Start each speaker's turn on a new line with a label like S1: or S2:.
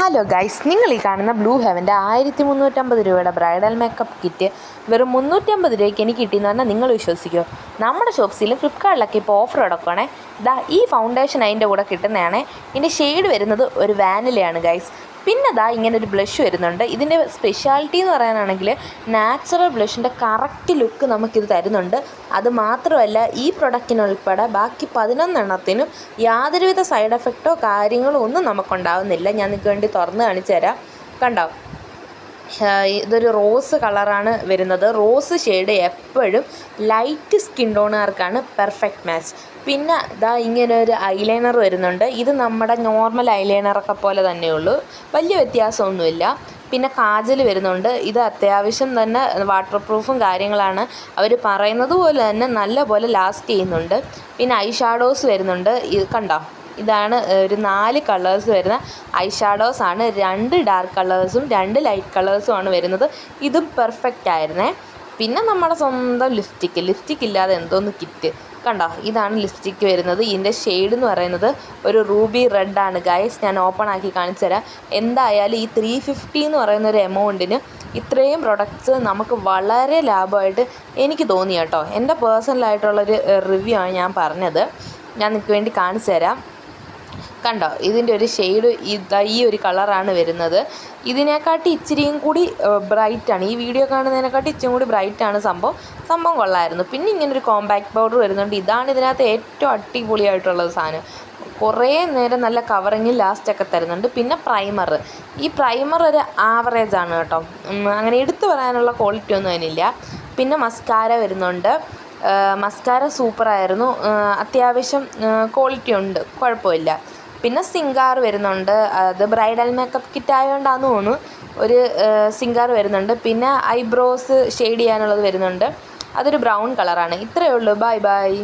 S1: Hello guys, നിങ്ങൾ ഈ കാണുന്ന ബ്ലൂ ഹെവൻ്റെ 1350 രൂപയുടെ ബ്രൈഡൽ മേക്കപ്പ് കിറ്റ് വെറും 350 രൂപയ്ക്ക് എനിക്ക് കിട്ടിയെന്ന് പറഞ്ഞാൽ നിങ്ങൾ വിശ്വസിക്കുമോ? നമ്മുടെ ഷോപ്സിലും ഫ്ലിപ്കാർട്ടിലൊക്കെ ഇപ്പോൾ ഓഫർ എടുക്കുകയാണേ. ഈ ഫൗണ്ടേഷൻ അതിൻ്റെ കൂടെ കിട്ടുന്നതാണ്. ഇതിൻ്റെ ഷെയ്ഡ് വരുന്നത് ഒരു വാനിലയാണ് ഗൈസ്. പിന്നെ ഇങ്ങനെ ഒരു ബ്ലഷ് വരുന്നുണ്ട്. ഇതിൻ്റെ സ്പെഷ്യാലിറ്റി എന്ന് പറയാനാണെങ്കിൽ നാച്ചുറൽ ബ്ലഷിൻ്റെ കറക്റ്റ് ലുക്ക് നമുക്കിത് തരുന്നുണ്ട്. അതുമാത്രമല്ല, ഈ പ്രൊഡക്റ്റിനുൾപ്പെടെ ബാക്കി 11 എണ്ണത്തിനും യാതൊരുവിധ സൈഡ് എഫക്റ്റോ കാര്യങ്ങളോ ഒന്നും നമുക്കുണ്ടാകുന്നില്ല. ഞാൻ നിങ്ങൾക്ക് വേണ്ടി തുറന്ന് കാണിച്ചു തരാം. കണ്ടോ, ഇതൊരു റോസ് കളറാണ് വരുന്നത്. റോസ് ഷെയ്ഡ് എപ്പോഴും ലൈറ്റ് സ്കിൻ ടോണുകാർക്കാണ് പെർഫെക്റ്റ് മാച്ച്. പിന്നെ ഇങ്ങനെ ഒരു ഐലൈനർ വരുന്നുണ്ട്. ഇത് നമ്മുടെ നോർമൽ ഐലൈനറൊക്കെ പോലെ തന്നെയുള്ളൂ, വലിയ വ്യത്യാസമൊന്നുമില്ല. പിന്നെ കാജൽ വരുന്നുണ്ട്. ഇത് അത്യാവശ്യം തന്നെ വാട്ടർ പ്രൂഫും കാര്യങ്ങളാണ്. അവർ പറയുന്നത് പോലെ തന്നെ നല്ല പോലെ ലാസ്റ്റ് ചെയ്യുന്നുണ്ട്. പിന്നെ ഐ ഷാഡോസ് വരുന്നുണ്ട്. ഇത് കണ്ടോ, ഇതാണ് ഒരു 4 കളേഴ്സ് വരുന്ന ഐ ഷാഡോസാണ്. 2 ഡാർക്ക് കളേഴ്സും 2 ലൈറ്റ് കളേഴ്സുമാണ് വരുന്നത്. ഇതും പെർഫെക്റ്റ് ആയിരുന്നേ. പിന്നെ നമ്മുടെ സ്വന്തം ലിപ്സ്റ്റിക്ക് ഇല്ലാതെ എന്തോന്ന് കിറ്റ്. കണ്ടോ, ഇതാണ് ലിപ്സ്റ്റിക്ക് വരുന്നത്. ഇതിൻ്റെ ഷെയ്ഡ് എന്ന് പറയുന്നത് ഒരു റൂബി റെഡാണ് ഗൈസ്. ഞാൻ ഓപ്പൺ ആക്കി കാണിച്ചു തരാം. എന്തായാലും ഈ 350 എന്ന് പറയുന്ന ഒരു എമൗണ്ടിന് ഇത്രയും പ്രൊഡക്ട്സ് നമുക്ക് വളരെ ലാഭമായിട്ട് എനിക്ക് തോന്നി കേട്ടോ. എൻ്റെ പേഴ്സണലായിട്ടുള്ളൊരു റിവ്യൂ ആണ് ഞാൻ പറഞ്ഞത്. ഞാൻ നിങ്ങൾക്ക് വേണ്ടി കാണിച്ചു തരാം. കണ്ടോ, ഇതിൻ്റെ ഒരു ഷെയ്ഡ് ഈ ഒരു കളറാണ് വരുന്നത്. ഇതിനെക്കാട്ടി ഇച്ചിരിയും കൂടി ബ്രൈറ്റാണ്, ഈ വീഡിയോ കാണുന്നതിനെക്കാട്ടി ഇച്ചിരി കൂടി ബ്രൈറ്റാണ് സംഭവം കൊള്ളായിരുന്നു. പിന്നെ ഇങ്ങനൊരു കോമ്പാക്ട് പൗഡർ വരുന്നുണ്ട്. ഇതാണ് ഇതിനകത്ത് ഏറ്റവും അടിപൊളിയായിട്ടുള്ളത് സാധനം. കുറേ നേരം നല്ല കവറിങ് ലാസ്റ്റൊക്കെ തരുന്നുണ്ട്. പിന്നെ ഈ പ്രൈമർ ഒരു ആവറേജാണ് കേട്ടോ, അങ്ങനെ എടുത്തു പറയാനുള്ള ക്വാളിറ്റി ഒന്നും അതിനില്ല. പിന്നെ മസ്കാര വരുന്നുണ്ട്. മസ്കാര സൂപ്പറായിരുന്നു, അത്യാവശ്യം ക്വാളിറ്റി ഉണ്ട്, കുഴപ്പമില്ല. പിന്നെ സിംഗാർ വരുന്നുണ്ട്. അത് ബ്രൈഡൽ മേക്കപ്പ് കിറ്റ് ആയതുകൊണ്ടാണെന്ന് തോന്നുന്നു, ഒരു സിംഗാർ വരുന്നുണ്ട്. പിന്നെ ഐബ്രോസ് ഷെയ്ഡ് ചെയ്യാനുള്ളത് വരുന്നുണ്ട്. അതൊരു ബ്രൗൺ കളറാണ്. ഇത്രയേ ഉള്ളൂ. ബൈ.